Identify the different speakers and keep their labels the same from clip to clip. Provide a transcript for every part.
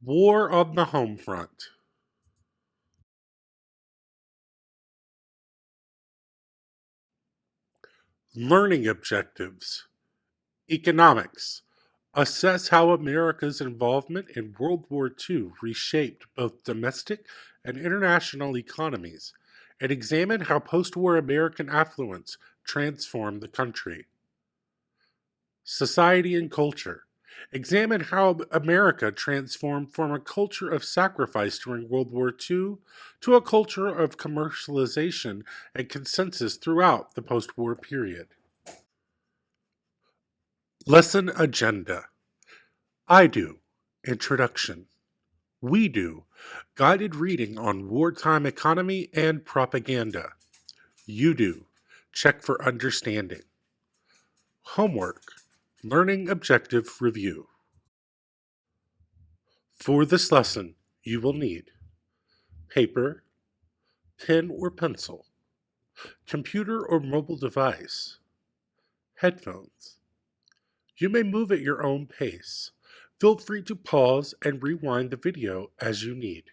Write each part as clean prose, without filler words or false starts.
Speaker 1: War on the Homefront. Learning objectives. Economics. Assess how America's involvement in World War II reshaped both domestic and international economies, and examine how post war American affluence transformed the country. Society and culture. Examine how America transformed from a culture of sacrifice during World War II to a culture of commercialization and consensus throughout the post war period. Lesson Agenda. I do. Introduction. We do. Guided reading on wartime economy and propaganda. You do. Check for understanding. Homework. Learning objective review. For this lesson, you will need paper, pen or pencil, computer or mobile device, headphones. You may move at your own pace. Feel free to pause and rewind the video as you need.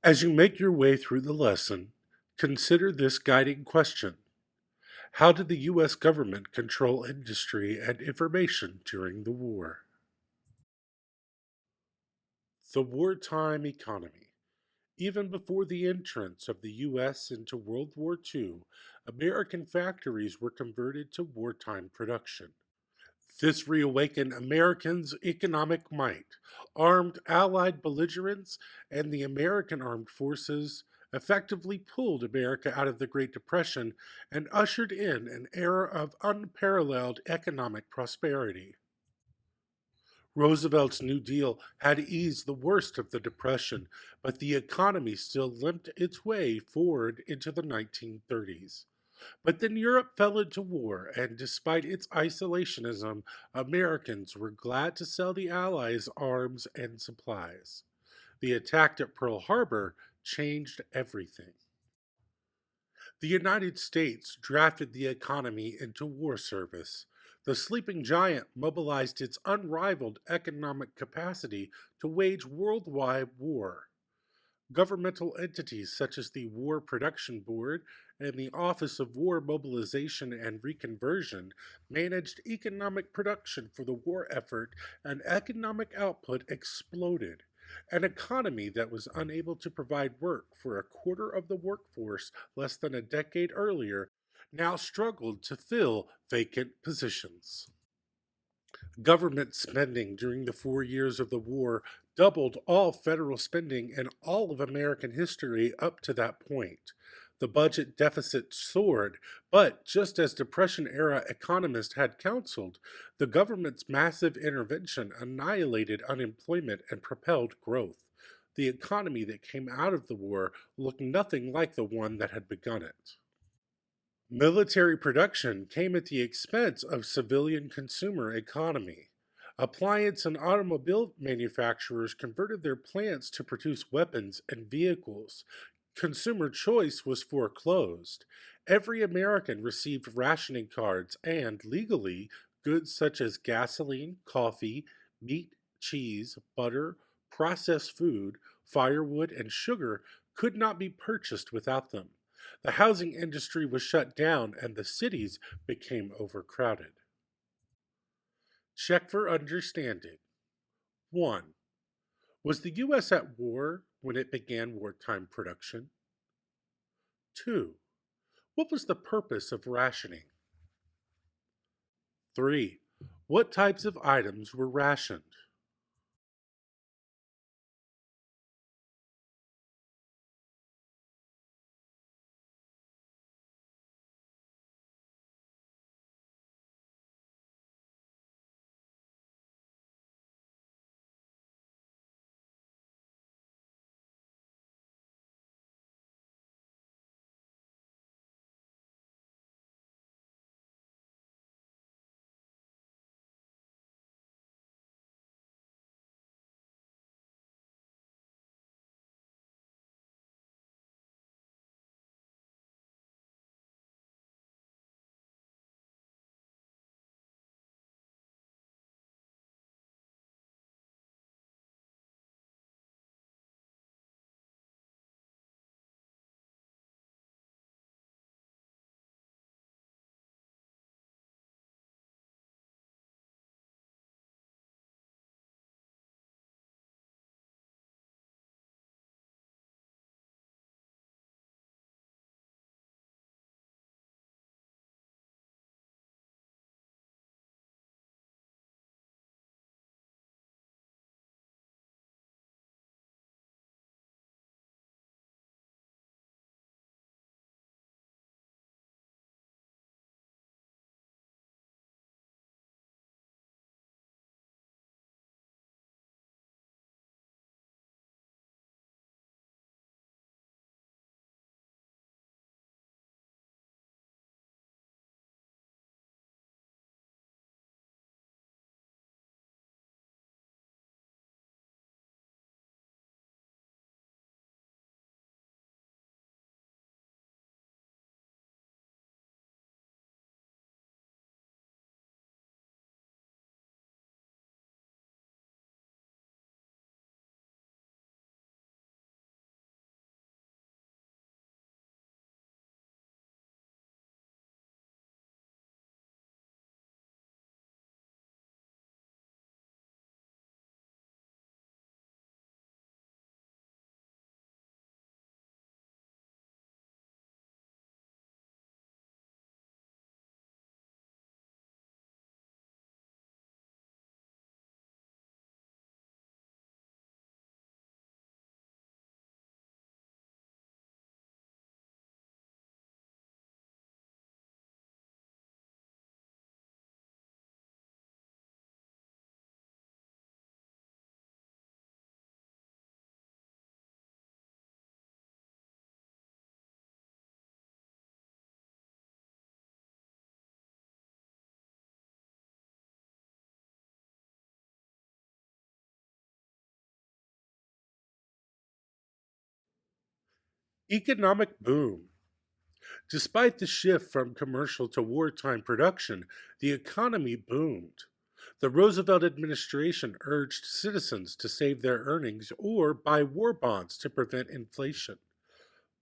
Speaker 1: As you make your way through the lesson, consider this guiding question. How did the U.S. government control industry and information during the war? The wartime economy. Even before the entrance of the U.S. into World War II, American factories were converted to wartime production. This reawakened Americans' economic might, armed Allied belligerents, and the American armed forces effectively pulled America out of the Great Depression and ushered in an era of unparalleled economic prosperity. Roosevelt's New Deal had eased the worst of the Depression, but the economy still limped its way forward into the 1930s. But then Europe fell into war, and despite its isolationism, Americans were glad to sell the Allies arms and supplies. The attack at Pearl Harbor changed everything. The United States drafted the economy into war service. The sleeping giant mobilized its unrivaled economic capacity to wage worldwide war. Governmental entities such as the War Production Board and the Office of War Mobilization and Reconversion managed economic production for the war effort, and economic output exploded. An economy that was unable to provide work for a quarter of the workforce less than a decade earlier now struggled to fill vacant positions. Government spending during the 4 years of the war doubled all federal spending in all of American history up to that point. The budget deficit soared, but just as Depression era economists had counseled, the government's massive intervention annihilated unemployment and propelled growth. The economy that came out of the war looked nothing like the one that had begun it. Military production came at the expense of civilian consumer economy. Appliance and automobile manufacturers converted their plants to produce weapons and vehicles. Consumer choice was foreclosed. Every American received rationing cards, and legally, goods such as gasoline, coffee, meat, cheese, butter, processed food, firewood, and sugar could not be purchased without them. The housing industry was shut down and the cities became overcrowded. Check for understanding. 1. Was the U.S. at war when it began wartime production? 2. What was the purpose of rationing? 3. What types of items were rationed? Economic boom. Despite the shift from commercial to wartime production, the economy boomed. The Roosevelt administration urged citizens to save their earnings or buy war bonds to prevent inflation.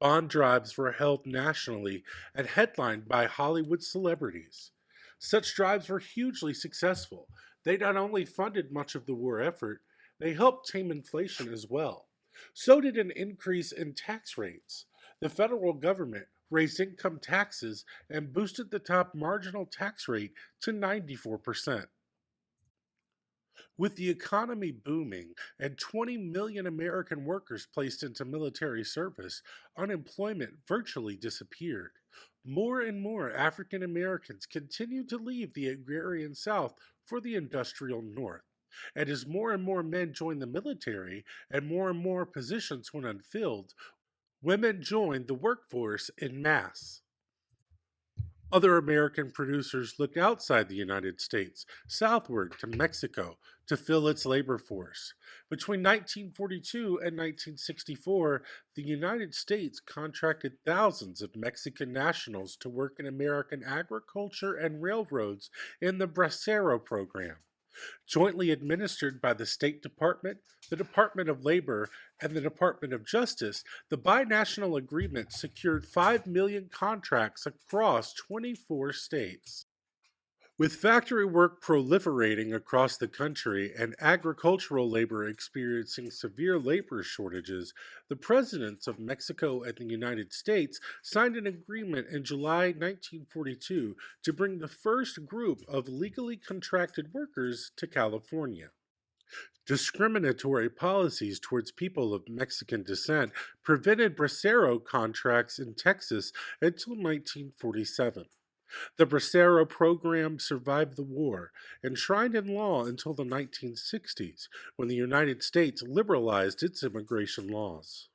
Speaker 1: Bond drives were held nationally and headlined by Hollywood celebrities. Such drives were hugely successful. They not only funded much of the war effort, they helped tame inflation as well. So did an increase in tax rates. The federal government raised income taxes and boosted the top marginal tax rate to 94%. With the economy booming and 20 million American workers placed into military service, unemployment virtually disappeared. More and more African Americans continued to leave the agrarian South for the industrial North. And as more and more men joined the military and more positions went unfilled, women joined the workforce in mass. Other American producers looked outside the United States, southward to Mexico, to fill its labor force. Between 1942 and 1964, the United States contracted thousands of Mexican nationals to work in American agriculture and railroads in the Bracero program. Jointly administered by the State Department, the Department of Labor, and the Department of Justice, the binational agreement secured 5 million contracts across 24 states. With factory work proliferating across the country and agricultural labor experiencing severe labor shortages, the presidents of Mexico and the United States signed an agreement in July 1942 to bring the first group of legally contracted workers to California. Discriminatory policies towards people of Mexican descent prevented Bracero contracts in Texas until 1947. The Bracero program survived the war, enshrined in law until the 1960s, when the United States liberalized its immigration laws.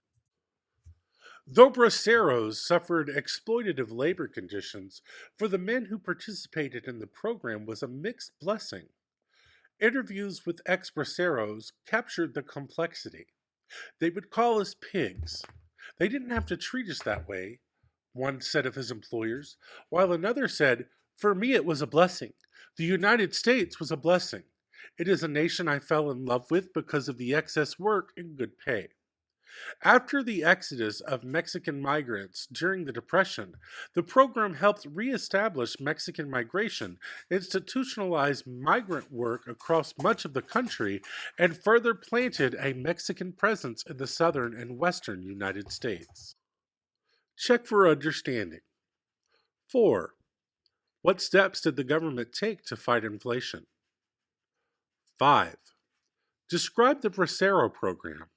Speaker 1: Though Braceros suffered exploitative labor conditions, for the men who participated in the program was a mixed blessing. Interviews with ex Braceros captured the complexity. They would call us pigs. They didn't have to treat us that way, one said of his employers, while another said, "For me, it was a blessing. The United States was a blessing. It is a nation I fell in love with because of the excess work and good pay." After the exodus of Mexican migrants during the Depression, the program helped reestablish Mexican migration, institutionalized migrant work across much of the country, and further planted a Mexican presence in the southern and western United States. Check for understanding. 4. What steps did the government take to fight inflation? 5. Describe the Bracero program.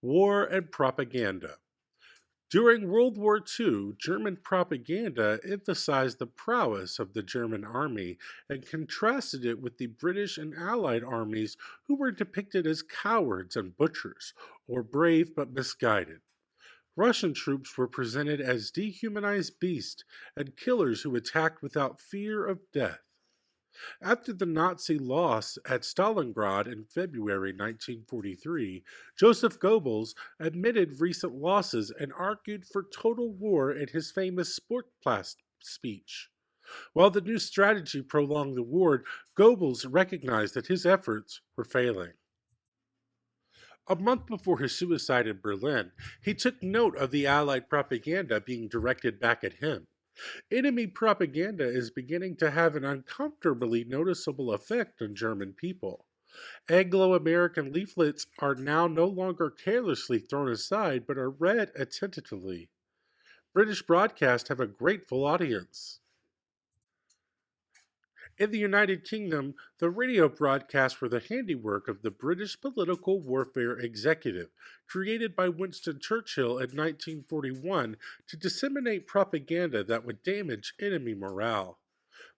Speaker 1: War and Propaganda. During World War II, German propaganda emphasized the prowess of the German army and contrasted it with the British and Allied armies who were depicted as cowards and butchers, or brave but misguided. Russian troops were presented as dehumanized beasts and killers who attacked without fear of death. After the Nazi loss at Stalingrad in February 1943, Joseph Goebbels admitted recent losses and argued for total war in his famous Sportplatz speech. While the new strategy prolonged the war, Goebbels recognized that his efforts were failing. A month before his suicide in Berlin, he took note of the Allied propaganda being directed back at him. Enemy propaganda is beginning to have an uncomfortably noticeable effect on German people. Anglo American leaflets are now no longer carelessly thrown aside but are read attentively. British broadcasts have a grateful audience. In the United Kingdom, the radio broadcasts were the handiwork of the British Political Warfare Executive, created by Winston Churchill in 1941 to disseminate propaganda that would damage enemy morale.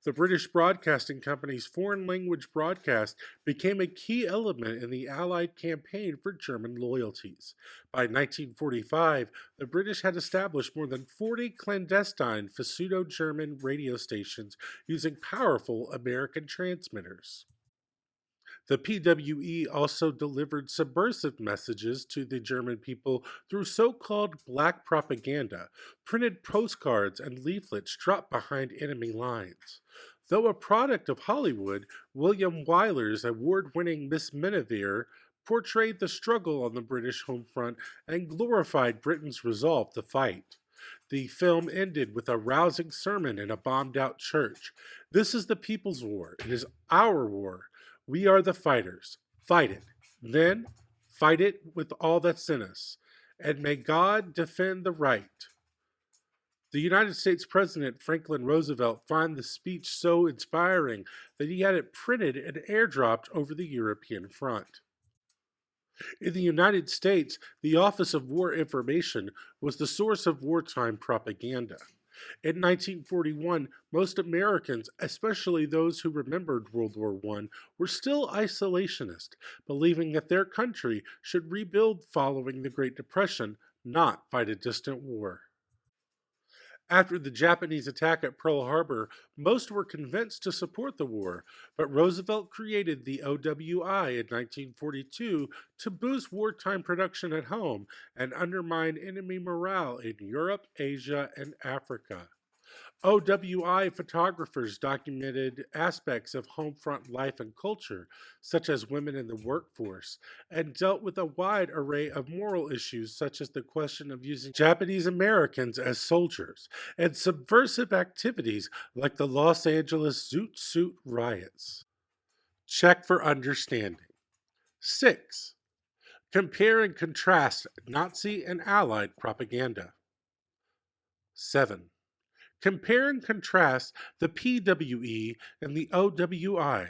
Speaker 1: The British Broadcasting Company's foreign language broadcast became a key element in the Allied campaign for German loyalties. By 1945, the British had established more than 40 clandestine pseudo German radio stations using powerful American transmitters. The PWE also delivered subversive messages to the German people through so called black propaganda, printed postcards and leaflets dropped behind enemy lines. Though a product of Hollywood, William Wyler's award winning Miss Miniver portrayed the struggle on the British home front and glorified Britain's resolve to fight. The film ended with a rousing sermon in a bombed out church. This is the people's war. It is our war. We are the fighters. Fight it. Then fight it with all that's in us. And may God defend the right. The United States President Franklin Roosevelt found the speech so inspiring that he had it printed and airdropped over the European front. In the United States, the Office of War Information was the source of wartime propaganda. In 1941, most Americans, especially those who remembered World War I, were still isolationist, believing that their country should rebuild following the Great Depression, not fight a distant war. After the Japanese attack at Pearl Harbor, most were convinced to support the war, but Roosevelt created the OWI in 1942 to boost wartime production at home and undermine enemy morale in Europe, Asia, and Africa. OWI photographers documented aspects of home front life and culture, such as women in the workforce, and dealt with a wide array of moral issues, such as the question of using Japanese Americans as soldiers, and subversive activities like the Los Angeles Zoot Suit riots. Check for understanding. 6. Compare and contrast Nazi and Allied propaganda. 7. Compare and contrast the PWE and the OWI.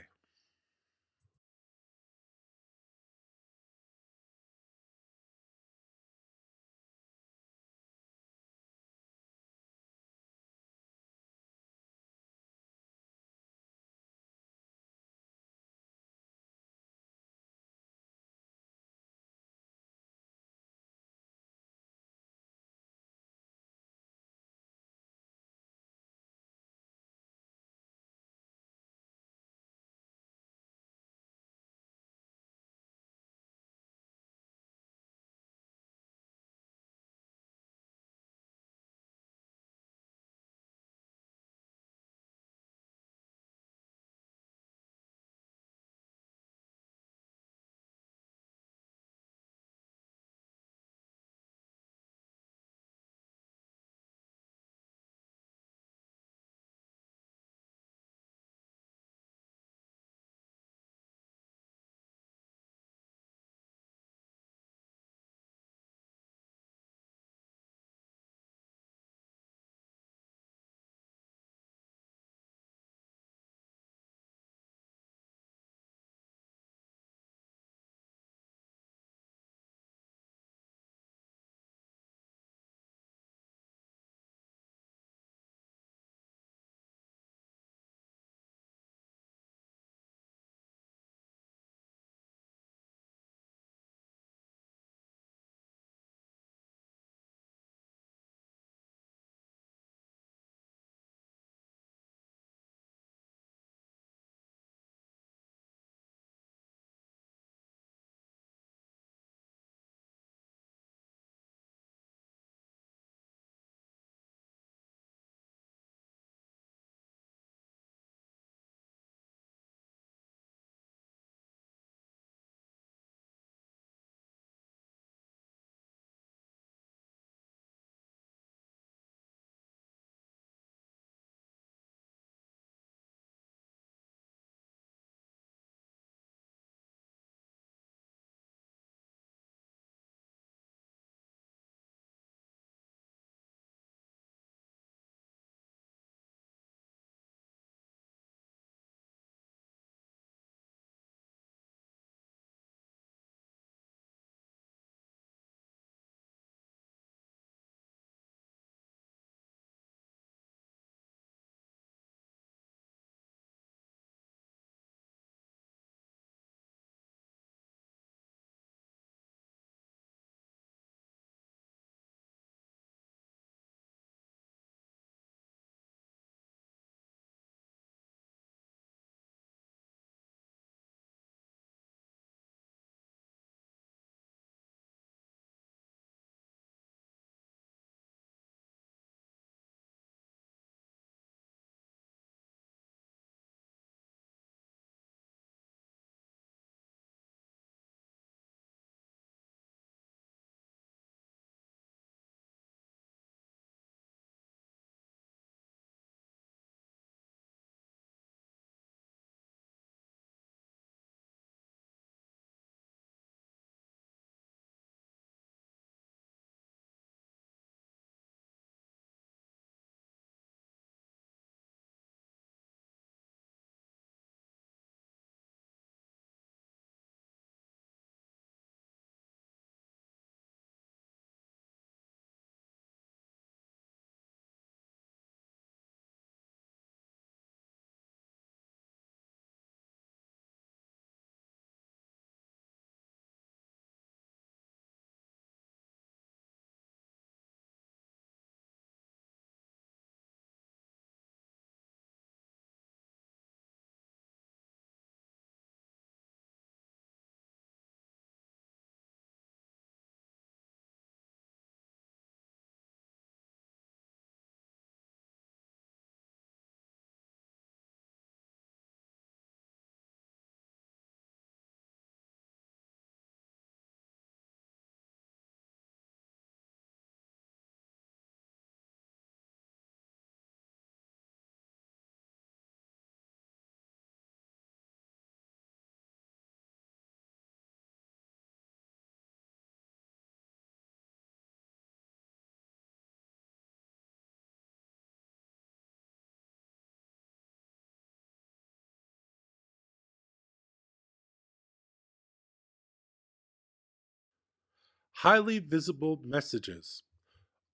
Speaker 1: highly visible messages.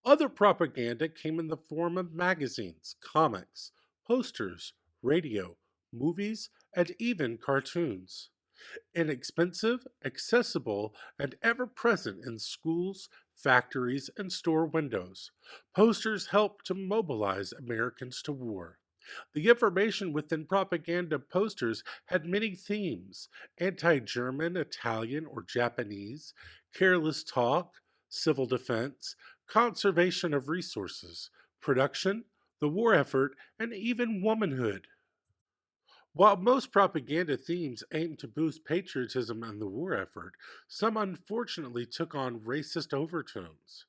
Speaker 1: Other propaganda came in the form of magazines, comics, posters, radio, movies, and even cartoons. Inexpensive, accessible, and ever present in schools, factories, and store windows. Posters helped to mobilize Americans to war. The information within propaganda posters had many themes: anti German, Italian, or Japanese, careless talk, civil defense, conservation of resources, production, the war effort, and even womanhood. While most propaganda themes aimed to boost patriotism and the war effort, some unfortunately took on racist overtones.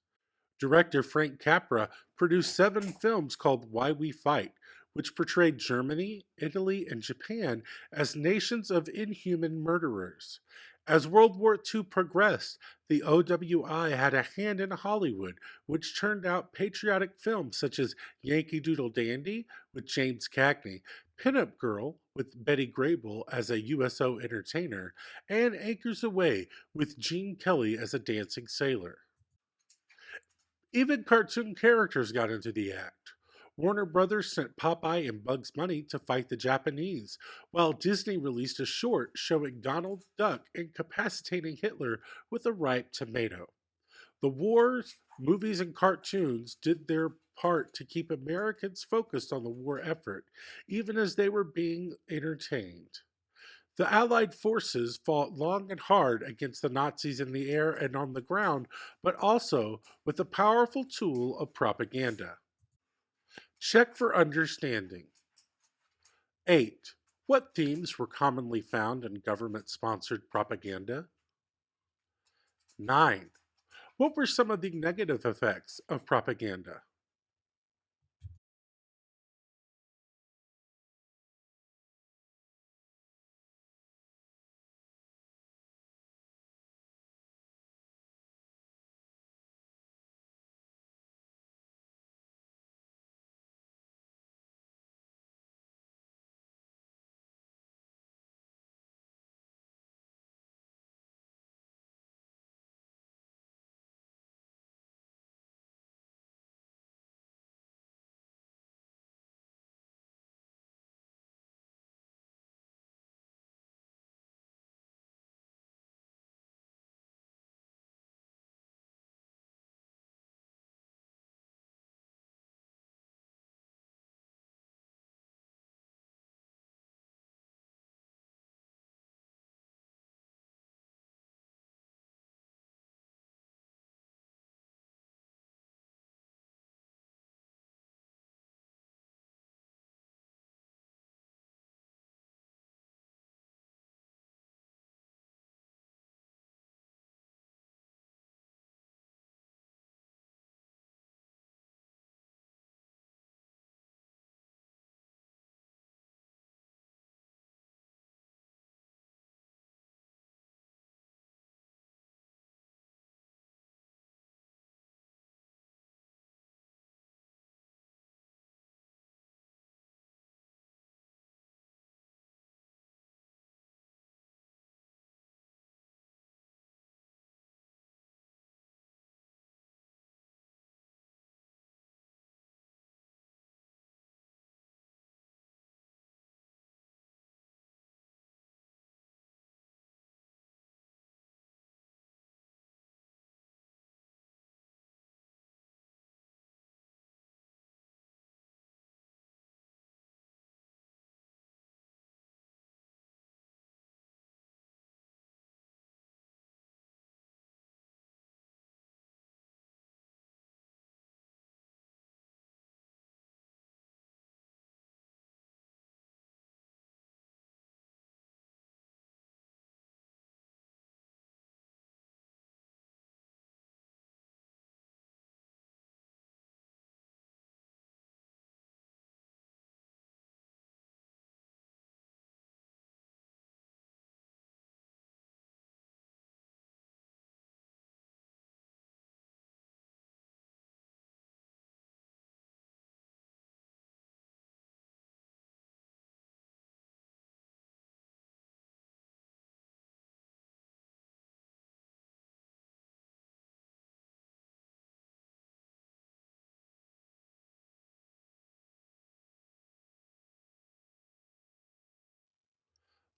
Speaker 1: Director Frank Capra produced 7 films called Why We Fight, which portrayed Germany, Italy, and Japan as nations of inhuman murderers. As World War II progressed, the OWI had a hand in Hollywood, which turned out patriotic films such as Yankee Doodle Dandy with James Cagney, Pinup Girl with Betty Grable as a USO entertainer, and Anchors Away with Gene Kelly as a dancing sailor. Even cartoon characters got into the act. Warner Brothers sent Popeye and Bugs Bunny to fight the Japanese, while Disney released a short showing Donald Duck incapacitating Hitler with a ripe tomato. The wars, movies, and cartoons did their part to keep Americans focused on the war effort, even as they were being entertained. The Allied forces fought long and hard against the Nazis in the air and on the ground, but also with the powerful tool of propaganda. Check for understanding. 8. What themes were commonly found in government sponsored propaganda? 9. What were some of the negative effects of propaganda?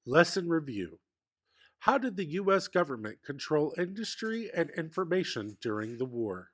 Speaker 1: Lesson Review. How did the U.S. government control industry and information during the war?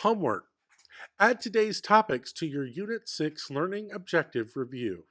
Speaker 1: Homework. Add today's topics to your Unit 6 Learning Objective Review.